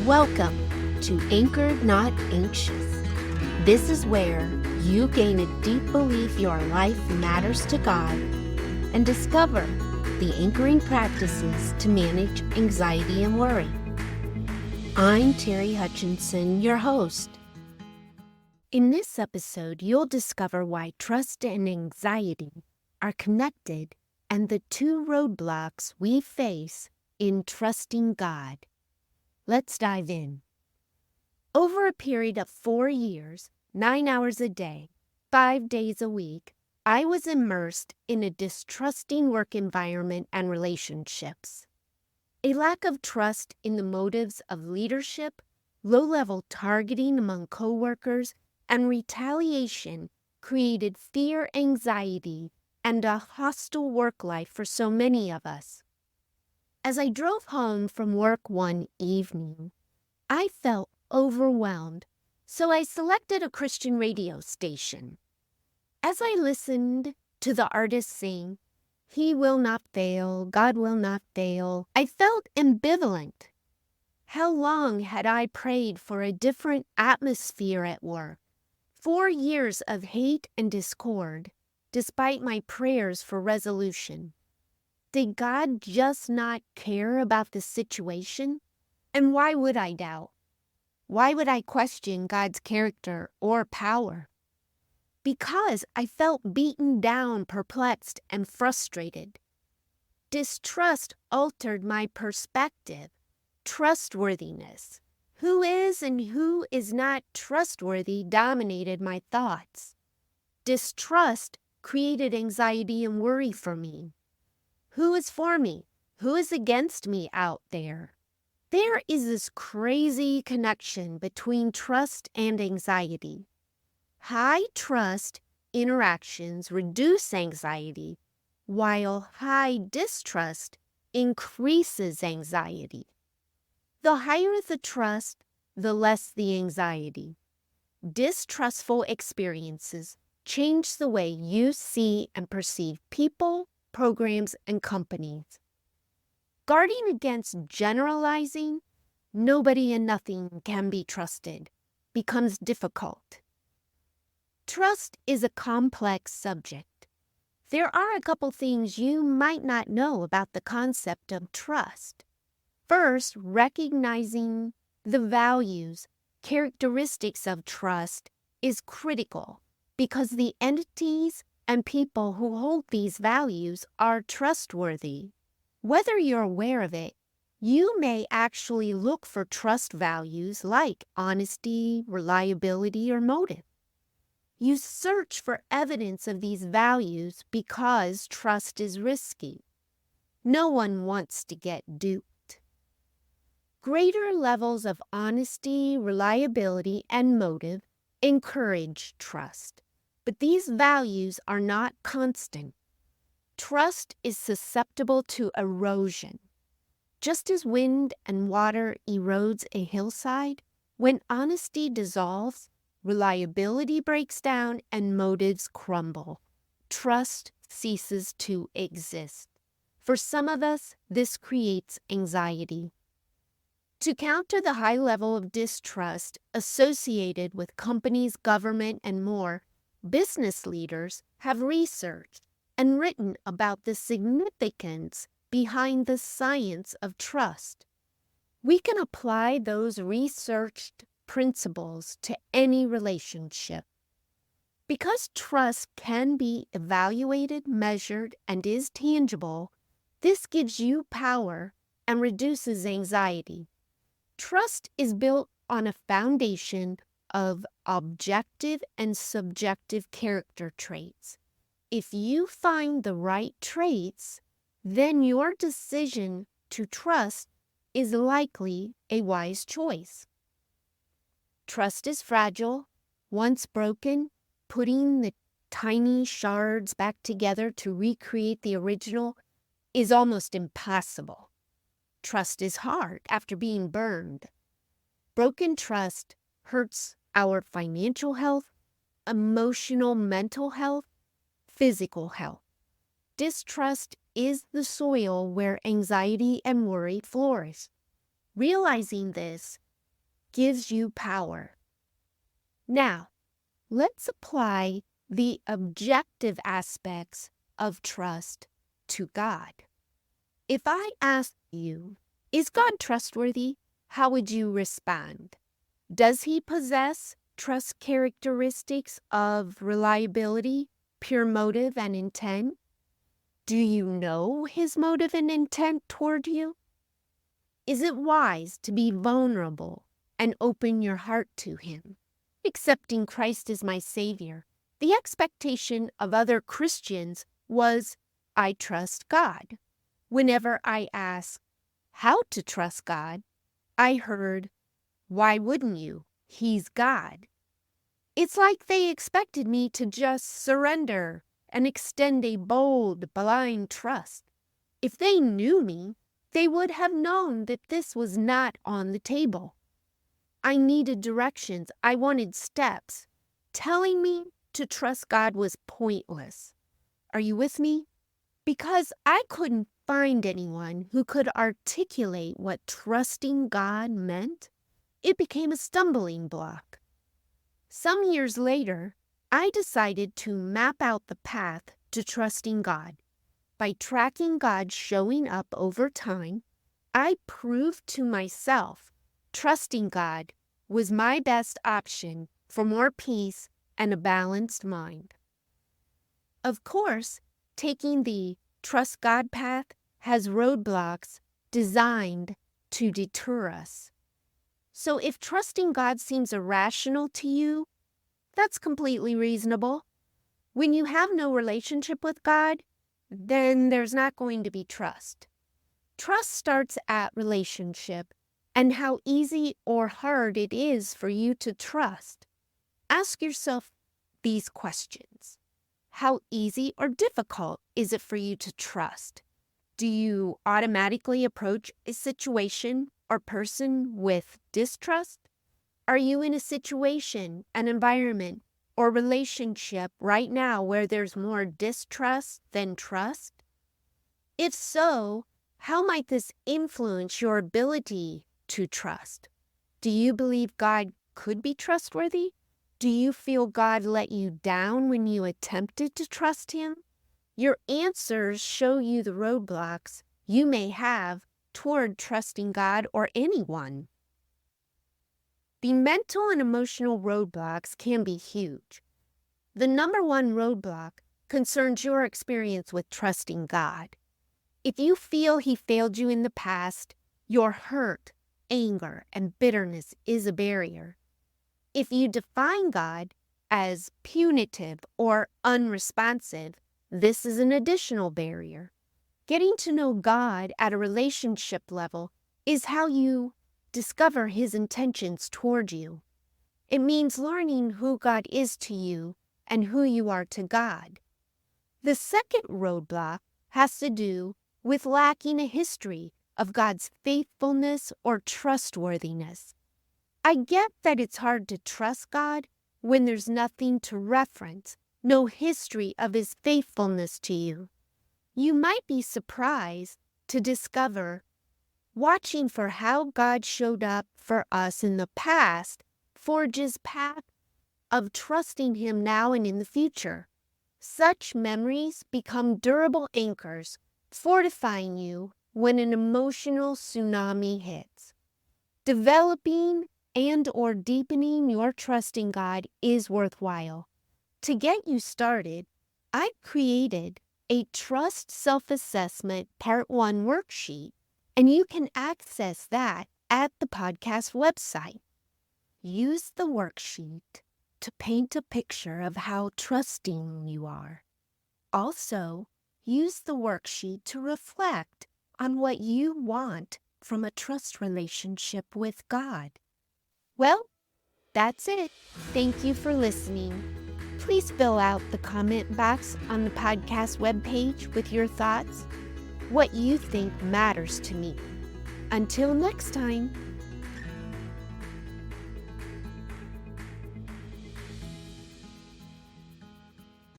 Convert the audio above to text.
Welcome to Anchored Not Anxious. This is where you gain a deep belief your life matters to God and discover the anchoring practices to manage anxiety and worry. I'm Terri Hutchinson, your host. In this episode, you'll discover why trust and anxiety are connected and the two roadblocks we face in trusting God. Let's dive in. Over a period of 4 years, 9 hours a day, 5 days a week, I was immersed in a distrusting work environment and relationships. A lack of trust in the motives of leadership, low-level targeting among coworkers, and retaliation created fear, anxiety, and a hostile work life for so many of us. As I drove home from work one evening, I felt overwhelmed, so I selected a Christian radio station. As I listened to the artist sing, "He will not fail, God will not fail," I felt ambivalent. How long had I prayed for a different atmosphere at work? 4 years of hate and discord, despite my prayers for resolution. Did God just not care about the situation? And why would I doubt? Why would I question God's character or power? Because I felt beaten down, perplexed, and frustrated. Distrust altered my perspective. Trustworthiness, who is and who is not trustworthy, dominated my thoughts. Distrust created anxiety and worry for me. Who is for me? Who is against me out there? There is this crazy connection between trust and anxiety. High trust interactions reduce anxiety, while high distrust increases anxiety. The higher the trust, the less the anxiety. Distrustful experiences change the way you see and perceive people, programs, and companies. Guarding against generalizing, "nobody and nothing can be trusted," becomes difficult. Trust is a complex subject. There are a couple things you might not know about the concept of trust. First, recognizing the values, characteristics of trust is critical because the entities and people who hold these values are trustworthy. Whether you're aware of it, you may actually look for trust values like honesty, reliability, or motive. You search for evidence of these values because trust is risky. No one wants to get duped. Greater levels of honesty, reliability, and motive encourage trust. But these values are not constant. Trust is susceptible to erosion. Just as wind and water erodes a hillside, when honesty dissolves, reliability breaks down and motives crumble. Trust ceases to exist. For some of us, this creates anxiety. To counter the high level of distrust associated with companies, government, and more, business leaders have researched and written about the significance behind the science of trust. We can apply those researched principles to any relationship. Because trust can be evaluated, measured, and is tangible, this gives you power and reduces anxiety. Trust is built on a foundation of objective and subjective character traits. If you find the right traits, then your decision to trust is likely a wise choice. Trust is fragile. Once broken, putting the tiny shards back together to recreate the original is almost impossible. Trust is hard after being burned. Broken trust hurts our financial health, emotional, mental health, physical health. Distrust is the soil where anxiety and worry flourish. Realizing this, gives you power. Now, let's apply the objective aspects of trust to God. If I ask you, is God trustworthy? How would you respond? Does he possess trust characteristics of reliability, pure motive, and intent? Do you know his motive and intent toward you? Is it wise to be vulnerable and open your heart to him? Accepting Christ as my Savior, the expectation of other Christians was, I trust God. Whenever I asked how to trust God, I heard, why wouldn't you? He's God. It's like they expected me to just surrender and extend a bold, blind trust. If they knew me, they would have known that this was not on the table. I needed directions. I wanted steps. Telling me to trust God was pointless. Are you with me? Because I couldn't find anyone who could articulate what trusting God meant, it became a stumbling block. Some years later, I decided to map out the path to trusting God. By tracking God showing up over time, I proved to myself trusting God was my best option for more peace and a balanced mind. Of course, taking the trust God path has roadblocks designed to deter us. So if trusting God seems irrational to you, that's completely reasonable. When you have no relationship with God, then there's not going to be trust. Trust starts at relationship and how easy or hard it is for you to trust. Ask yourself these questions. How easy or difficult is it for you to trust? Do you automatically approach a situation or person with distrust? Are you in a situation, an environment, or relationship right now where there's more distrust than trust? If so, how might this influence your ability to trust? Do you believe God could be trustworthy? Do you feel God let you down when you attempted to trust him? Your answers show you the roadblocks you may have toward trusting God or anyone. The mental and emotional roadblocks can be huge. The number one roadblock concerns your experience with trusting God. If you feel he failed you in the past, your hurt, anger, and bitterness is a barrier. If you define God as punitive or unresponsive, this is an additional barrier. Getting to know God at a relationship level is how you discover his intentions toward you. It means learning who God is to you and who you are to God. The second roadblock has to do with lacking a history of God's faithfulness or trustworthiness. I get that it's hard to trust God when there's nothing to reference, no history of his faithfulness to you. You might be surprised to discover watching for how God showed up for us in the past forges path of trusting him now and in the future. Such memories become durable anchors, fortifying you when an emotional tsunami hits. Developing and or deepening your trust in God is worthwhile. To get you started, I've created a Trust Self-Assessment Part 1 worksheet, and you can access that at the podcast website. Use the worksheet to paint a picture of how trusting you are. Also, use the worksheet to reflect on what you want from a trust relationship with God. Well, that's it. Thank you for listening. Please fill out the comment box on the podcast webpage with your thoughts, what you think matters to me. Until next time.